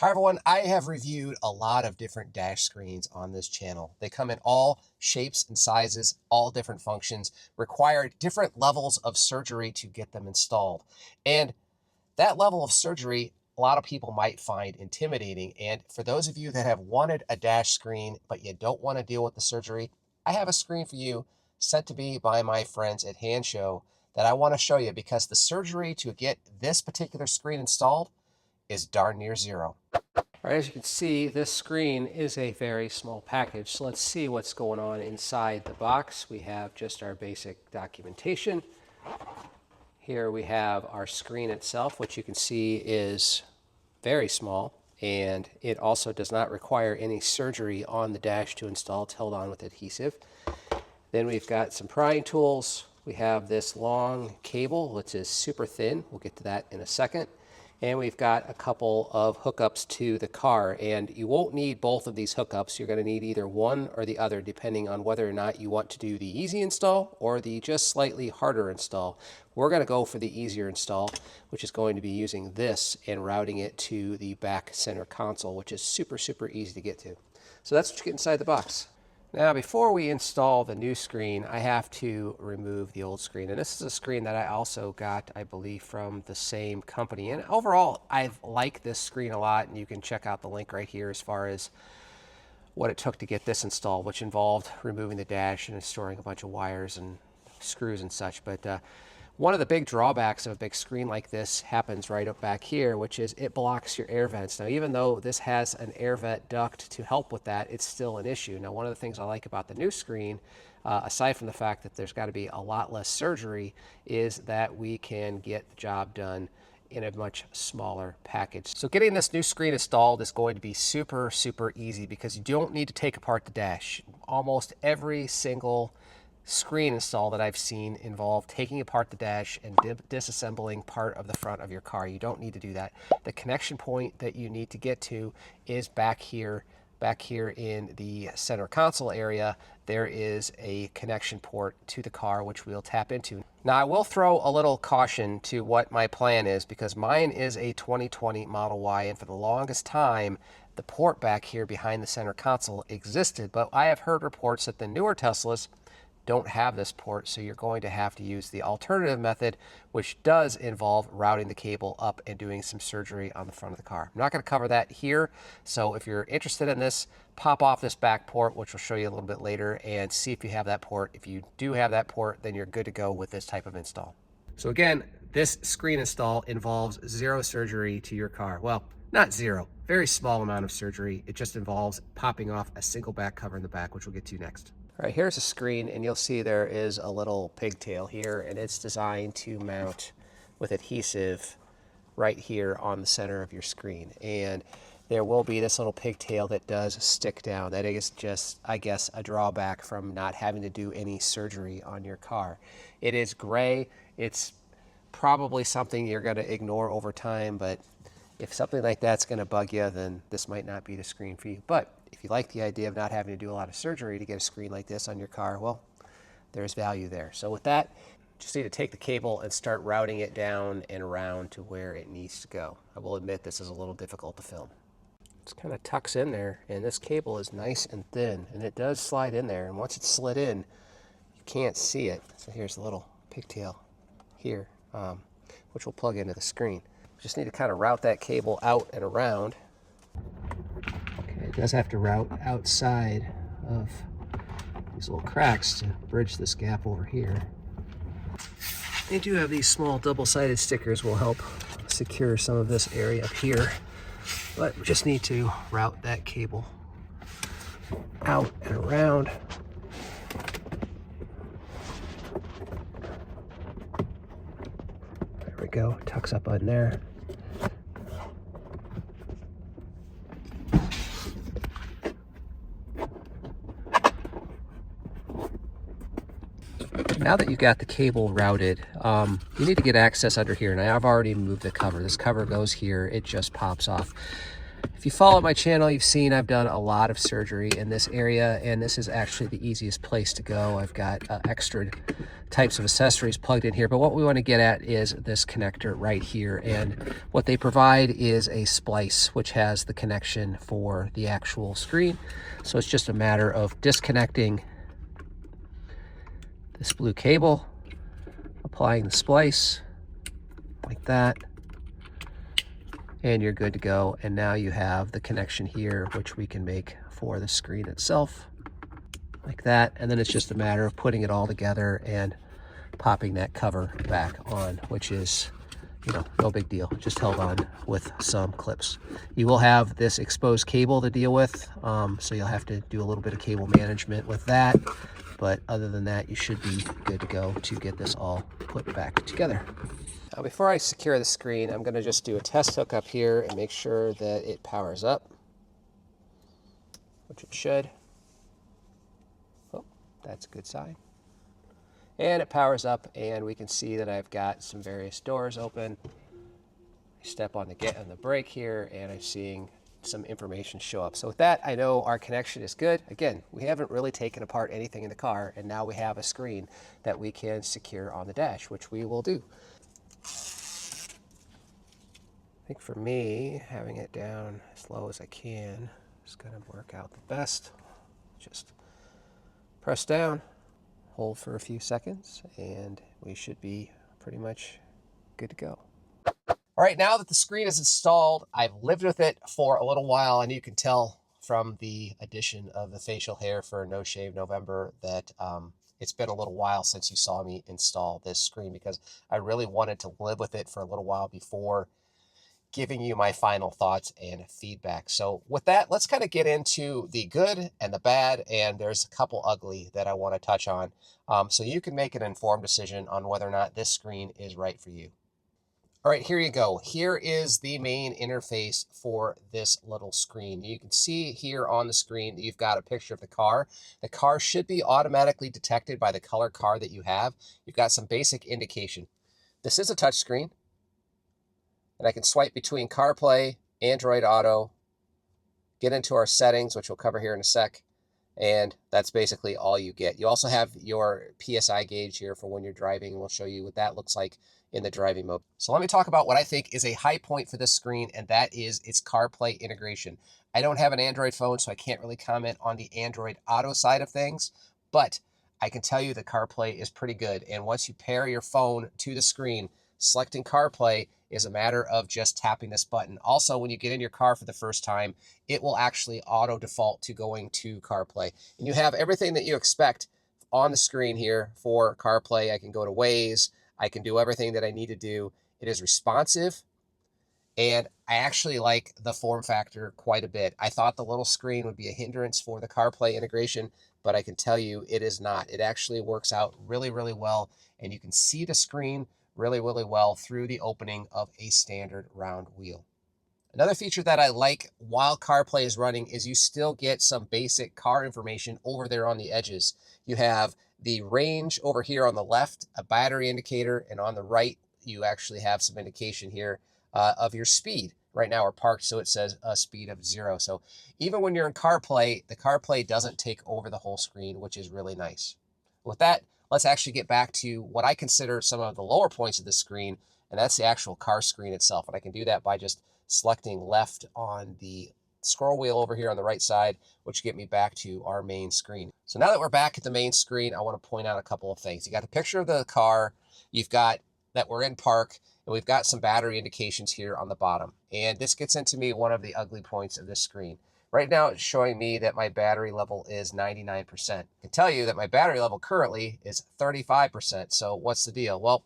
Hi everyone, I have reviewed a lot of different dash screens on this channel. They come in all shapes and sizes, all different functions, require different levels of surgery to get them installed. And that level of surgery, a lot of people might find intimidating. And for those of you that have wanted a dash screen, but you don't want to deal with the surgery, I have a screen for you sent to me by my friends at Hand Show that I want to show you because the surgery to get this particular screen installed is darn near zero. All right, as you can see, this screen is a very small package. So let's see what's going on inside the box. We have just our basic documentation. Here we have our screen itself, which you can see is very small, and it also does not require any surgery on the dash to install. It's held on with adhesive. Then we've got some prying tools. We have this long cable, which is super thin. We'll get to that in a second. And we've got a couple of hookups to the car, and you won't need both of these hookups. You're going to need either one or the other depending on whether or not you want to do the easy install or the just slightly harder install. We're going to go for the easier install, which is going to be using this and routing it to the back center console, which is super easy to get to. So that's what you get inside the box. Now, before we install the new screen, I have to remove the old screen. And this is a screen that I also got, I believe, from the same company. And overall, I like this screen a lot. And you can check out the link right here as far as what it took to get this installed, which involved removing the dash and storing a bunch of wires and screws and such. But one of the big drawbacks of a big screen like this happens right up back here, which is it blocks your air vents. Now, even though this has an air vent duct to help with that, it's still an issue. Now, one of the things I like about the new screen, aside from the fact that there's got to be a lot less surgery, is that we can get the job done in a much smaller package. So getting this new screen installed is going to be super easy because you don't need to take apart the dash. Almost every single screen install that I've seen involve taking apart the dash and disassembling part of the front of your car. You don't need to do that. The connection point that you need to get to is back here in the center console area. There is a connection port to the car, which we'll tap into. Now, I will throw a little caution to what my plan is because mine is a 2020 Model Y, and for the longest time, the port back here behind the center console existed, but I have heard reports that the newer Teslas don't have this port, so you're going to have to use the alternative method, which does involve routing the cable up and doing some surgery on the front of the car. I'm not going to cover that here, so if you're interested in this, pop off this back port, which we'll show you a little bit later, and see if you have that port. If you do have that port, then you're good to go with this type of install. So again, this screen install involves zero surgery to your car. Well, not zero, very small amount of surgery. It just involves popping off a single back cover in the back, which we'll get to next. All right, here's a screen, and you'll see there is a little pigtail here, and it's designed to mount with adhesive right here on the center of your screen. And there will be this little pigtail that does stick down. That is just, I guess, a drawback from not having to do any surgery on your car. It is gray. It's probably something you're going to ignore over time, but if something like that's going to bug you, then this might not be the screen for you. But if you like the idea of not having to do a lot of surgery to get a screen like this on your car, well, there's value there. So with that, just need to take the cable and start routing it down and around to where it needs to go. I will admit this is a little difficult to film. It kind of tucks in there, and this cable is nice and thin, and it does slide in there. And once it's slid in, you can't see it. So here's the little pigtail here, which will plug into the screen. Just need to kind of route that cable out and around. Okay, it does have to route outside of these little cracks to bridge this gap over here. They do have these small double-sided stickers will help secure some of this area up here, but we just need to route that cable out and around. There we go, tucks up on there. Now that you've got the cable routed, you need to get access under here. And I've already moved the cover. This cover goes here. It just pops off. If you follow my channel, you've seen I've done a lot of surgery in this area, and this is actually the easiest place to go. I've got extra types of accessories plugged in here, but what we want to get at is this connector right here, and what they provide is a splice which has the connection for the actual screen. So it's just a matter of disconnecting this blue cable, applying the splice like that, and you're good to go. And now you have the connection here, which we can make for the screen itself like that. And then it's just a matter of putting it all together and popping that cover back on, which is, you know, no big deal, just held on with some clips. You will have this exposed cable to deal with, so you'll have to do a little bit of cable management with that. But other than that, you should be good to go to get this all put back together. Now, before I secure the screen, I'm going to just do a test hookup here and make sure that it powers up, which it should. Oh, that's a good sign. And it powers up, and we can see that I've got some various doors open. I step on the brake here, and I'm seeing some information show up. So with that, I know our connection is good. Again, we haven't really taken apart anything in the car, and now we have a screen that we can secure on the dash, which we will do. I think for me, having it down as low as I can is going to work out the best. Just press down, hold for a few seconds, and we should be pretty much good to go. All right, now that the screen is installed, I've lived with it for a little while, and you can tell from the addition of the facial hair for No Shave November that it's been a little while since you saw me install this screen, because I really wanted to live with it for a little while before giving you my final thoughts and feedback. So with that, let's kind of get into the good and the bad, and there's a couple ugly that I want to touch on, so you can make an informed decision on whether or not this screen is right for you. All right, here you go. Here is the main interface for this little screen. You can see here on the screen that you've got a picture of the car. The car should be automatically detected by the color car that you have. You've got some basic indication. This is a touch screen, and I can swipe between CarPlay, Android Auto, get into our settings, which we'll cover here in a sec, and that's basically all you get. You also have your PSI gauge here for when you're driving, and we'll show you what that looks like in the driving mode. So let me talk about what I think is a high point for this screen, and that is its CarPlay integration. I don't have an Android phone, so I can't really comment on the Android Auto side of things, but I can tell you that CarPlay is pretty good. And once you pair your phone to the screen, selecting CarPlay is a matter of just tapping this button. Also, when you get in your car for the first time, it will actually auto default to going to CarPlay. And you have everything that you expect on the screen here for CarPlay. I can go to Waze. I can do everything that I need to do. It is responsive, and I actually like the form factor quite a bit. I thought the little screen would be a hindrance for the CarPlay integration, but I can tell you it is not. It actually works out really, really well, and you can see the screen really, really well through the opening of a standard round wheel. Another feature that I like while CarPlay is running is you still get some basic car information over there on the edges. You have the range over here on the left, a battery indicator, and on the right, you actually have some indication here of your speed. Right now we're parked, so it says a speed of 0. So even when you're in CarPlay, the CarPlay doesn't take over the whole screen, which is really nice. With that, let's actually get back to what I consider some of the lower points of the screen, and that's the actual car screen itself. And I can do that by just selecting left on the scroll wheel over here on the right side, which get me back to our main screen. So now that we're back at the main screen, I want to point out a couple of things. You got the picture of the car, you've got that we're in park, and we've got some battery indications here on the bottom. And this gets into me one of the ugly points of this screen. Right now it's showing me that my battery level is 99%. I can tell you that my battery level currently is 35%. So what's the deal? Well,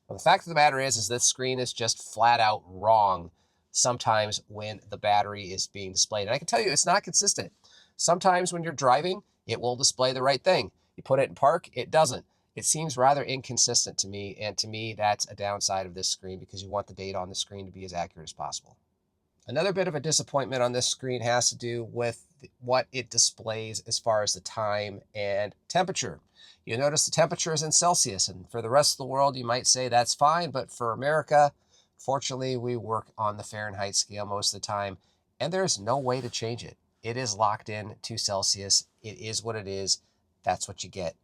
the fact of the matter is this screen is just flat out wrong sometimes when the battery is being displayed. And I can tell you it's not consistent. Sometimes when you're driving, it will display the right thing. You put it in park, it doesn't. It seems rather inconsistent to me, and to me that's a downside of this screen because you want the data on the screen to be as accurate as possible. Another bit of a disappointment on this screen has to do with what it displays as far as the time and temperature. You notice the temperature is in Celsius, and for the rest of the world you might say that's fine, but for America, fortunately, we work on the Fahrenheit scale most of the time, and there's no way to change it. It is locked in to Celsius. It is what it is. That's what you get.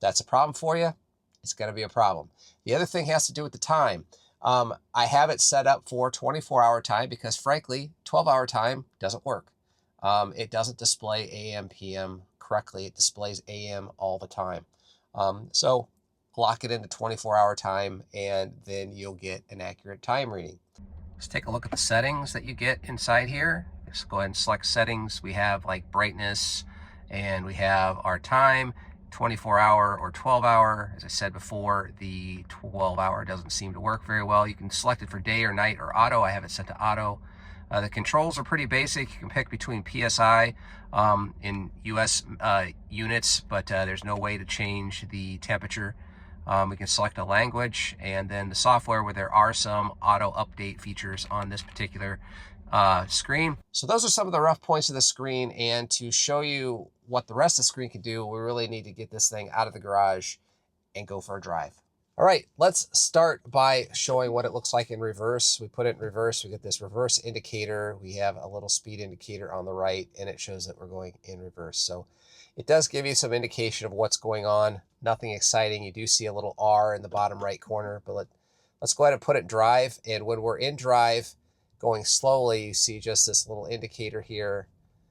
That's a problem for you. It's going to be a problem. The other thing has to do with the time. I have it set up for 24-hour time because, frankly, 12-hour time doesn't work. It doesn't display AM, PM correctly. It displays AM all the time. So lock it into 24-hour time, and then you'll get an accurate time reading. Let's take a look at the settings that you get inside here. Let's go ahead and select settings. We have like brightness, and we have our time, 24-hour or 12-hour. As I said before, the 12-hour doesn't seem to work very well. You can select it for day or night or auto. I have it set to auto. The controls are pretty basic. You can pick between PSI in US units, but there's no way to change the temperature. We can select a language, and then the software, where there are some auto update features on this particular screen. So those are some of the rough points of the screen, and to show you what the rest of the screen can do, we really need to get this thing out of the garage and go for a drive. All right, let's start by showing what it looks like in reverse. We put it in reverse, we get this reverse indicator. We have a little speed indicator on the right, and it shows that we're going in reverse. So it does give you some indication of what's going on. Nothing exciting. You do see a little R in the bottom right corner, but let's go ahead and put it in drive. And when we're in drive, going slowly, you see just this little indicator here.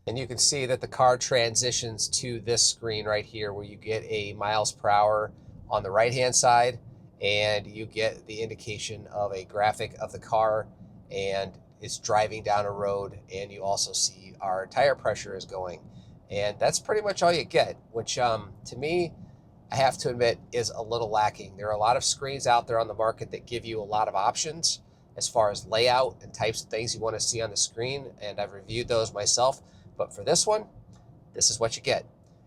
And you can see that the car transitions to this screen right here, where you get a miles per hour on the right-hand side, and you get the indication of a graphic of the car, and it's driving down a road, and you also see our tire pressure is going. And that's pretty much all you get, which to me, I have to admit, is a little lacking. There are a lot of screens out there on the market that give you a lot of options as far as layout and types of things you want to see on the screen, and I've reviewed those myself. But for this one, this is what you get.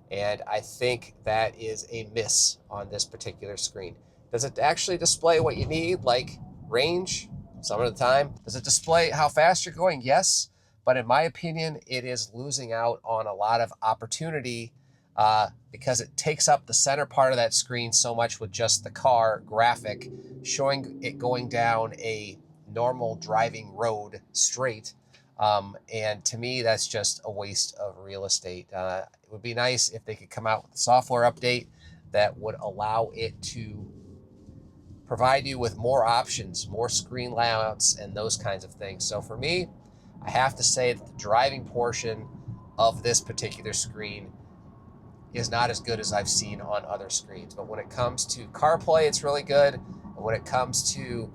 And I think that is a miss on this particular screen. Does it actually display what you need, like range, some of the time? Does it display how fast you're going? Yes. But in my opinion, it is losing out on a lot of opportunity because it takes up the center part of that screen so much with just the car graphic, showing it going down a normal driving road straight. And to me, that's just a waste of real estate. It would be nice if they could come out with a software update that would allow it to provide you with more options, more screen layouts, and those kinds of things. So for me, I have to say that the driving portion of this particular screen is not as good as I've seen on other screens. But when it comes to CarPlay, it's really good. And when it comes to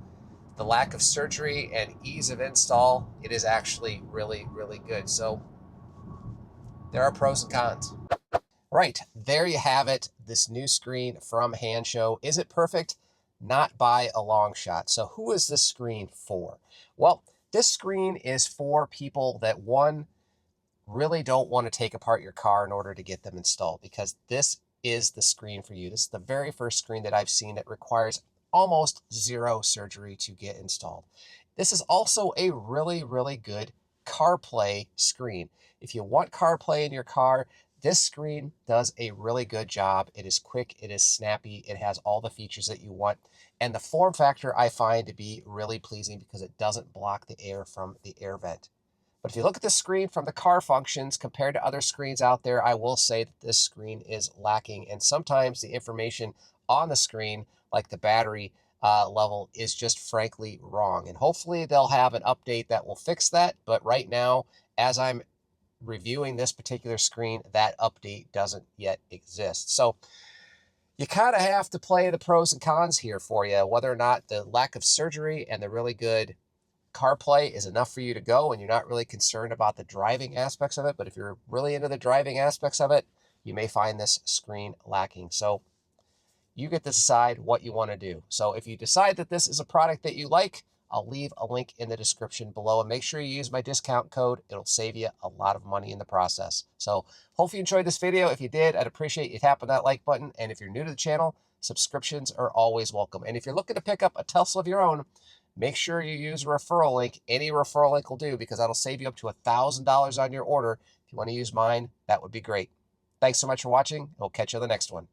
the lack of surgery and ease of install, it is actually really, really good. So there are pros and cons. Right, there you have it. This new screen from Hansho. Is it perfect? Not by a long shot. So who is this screen for? Well, this screen is for people that, one, really don't want to take apart your car in order to get them installed, because this is the screen for you. This is the very first screen that I've seen that requires almost zero surgery to get installed. This is also a really, really good CarPlay screen. If you want CarPlay in your car, this screen does a really good job. It is quick, it is snappy, it has all the features that you want. And the form factor I find to be really pleasing because it doesn't block the air from the air vent. But if you look at the screen from the car functions compared to other screens out there, I will say that this screen is lacking. And sometimes the information on the screen, like the battery level, is just frankly wrong. And hopefully they'll have an update that will fix that. But right now, as I'm reviewing this particular screen, that update doesn't yet exist. So you kind of have to play the pros and cons here for you, whether or not the lack of surgery and the really good CarPlay is enough for you to go and you're not really concerned about the driving aspects of it. But if you're really into the driving aspects of it, you may find this screen lacking. So you get to decide what you want to do. So if you decide that this is a product that you like, I'll leave a link in the description below, and make sure you use my discount code. It'll save you a lot of money in the process. So hopefully you enjoyed this video. If you did, I'd appreciate you tapping that like button. And if you're new to the channel, subscriptions are always welcome. And if you're looking to pick up a Tesla of your own, make sure you use a referral link. Any referral link will do, because that'll save you up to $1,000 on your order. If you want to use mine, that would be great. Thanks so much for watching. We'll catch you on the next one.